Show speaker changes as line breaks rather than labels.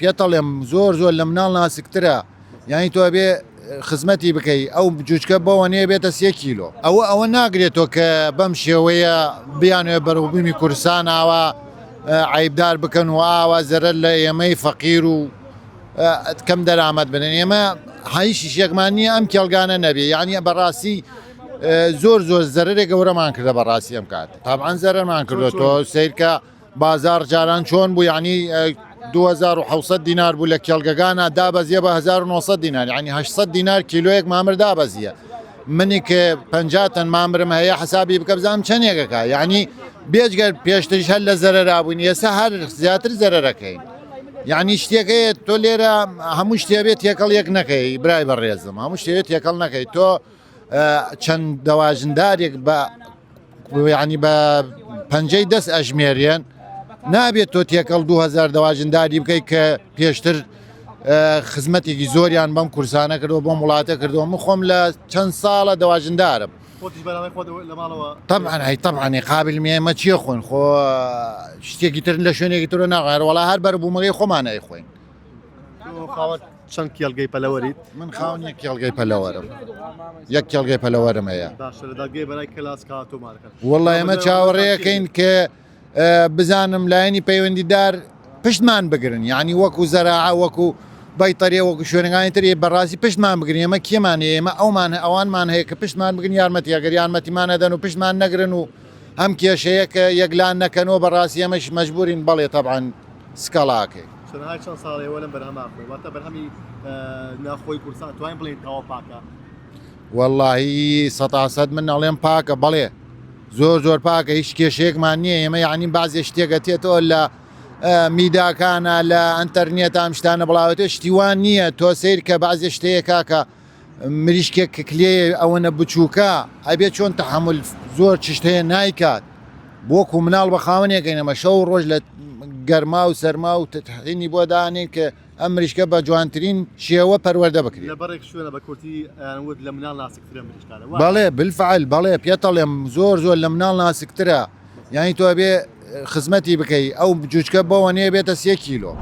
پێتەڵێم زۆر لە مناڵ ناسکترە، یانی تۆ بێ خزمەتی بکەی ئەو جوچکە بەوە نێ بێتە 3 کیلۆ ئەوە ناگرێتەوە کە بەم شێوەیە بیانوێ بەڕووبوومی کوردستان ئاوا عیبدار بکەن و ئاوا زەرەر لە ئێمەی فەقیر و کەم دەرامەت بنن. ئێمە هیچ شێکمان نییە ئەم کێڵگانە نەبێ، یعنی بەڕاستی زۆر زەرەرێک گەورەمان کردە بەڕاستی ئەم کات تابعاان زەرەرمان کردوەوە سیرکە بازار جاران چۆن بوو، یعنی 2700 دینار بوو لە کێڵگەکانە دابەزیە بە 1900 دینار، یعنی 800 دینار کیلۆیەک مامر دابەزیە. منی کە 50 تەن مامرم هەیە حسابی بکە بزانم چەندێکەکە، یعنی بێجگەر پێشترش هەر لە زەرەرابووین ئێستا هەر زیاتر زەرەرەکەین. یعنی شتێکەیە تۆ لێرە هەموو شتێبێت تێکەڵ یەک نەکەی برای بەڕێزم، هەموو شتێت تێکەڵ نەکەی. تۆ چەند دەواژندارێک بە ینی بە پەنجەی دەست ئەژمێریان نابێت تۆ تێکەڵ 2000 دەواژنداری بکەیت کە پێشتر خزمەتێکی زۆریان بەم کورسانە کردەوە بۆم وڵاتە کردەوە. من خۆم لە چەند ساڵە دەواژندارم طبعا قابل ئێمە چیە خۆین خۆ شتێکی تر لە شوێنێکی تر ناغێر وڵا هەر بەربوومەکەی خۆمانای خۆین.
چەند کێڵگەی پەلەوەریت؟
من خاوەن یەک کێڵگەی پەلەوەرم، یەک کێڵگەی پەلەوەرم هەیە. وەڵڵا ئێمە چاوەڕێیەکەین کە بزانم لایەنی پەیوەندیدار پشتمان بگرن، یعنی وەکو زەراعە وەکو بەیتەریە وەکو شوێنەکانی تر بەڕاستی پشتمان بگرن. ئێمە کێمان ئێمە ئەوانمان هەیە کە پشتمان بگرن یارمەتی ئەگەر یارمەتیمان نەدەن و پشتمان نەگرن و ئەم کێشەیە کە یەکلان نەکەنەوە بەڕاستی ئێمەش مەجبورین بەڵێ تەبعاان سکەڵاکەی.
چەند ساڵەوە لەم بەرهەماتە بەرهەمی ناخۆی کوردستان توانین بڵێن تەواو پاکە؟
وەڵڵاهی 100% من نەڵێم پاکە، بەڵێ زۆر پاکە، هیچ کێشەیەکمان نییە. ئێمە یعنی بازێ شتێکە تێتەوە لە میداکانە لە ئەتەرنێت ئەم شتانە بڵاوێتە شتیوان نییە. تۆ سیر کە بازێ شتەیە کە مریشکێک کلێ ئەوەنە بچووکە ئەبێت چۆن تەحمل زۆر چشتەیە نایکات بۆکو مناڵ بە خاوەنێکەکەینەمە شەو ڕۆژ لە گەرما و سەرما و تحینی بۆ دانێن کە ئەم مریشکە بە جوانترین شێوە پەروەردە بکرێت.
لەبەرێک شوێنە بە کورتی لە مناڵ ناسکترە مریشکانە؟
بەڵێ بالفعل بەڵێ پێتەڵێم زۆر لە مناڵ ناسکترە، یانی تۆ بێ خزمەتی بکەی ئەو جوچکە بەوە نێ بێتە 3 کیلۆ.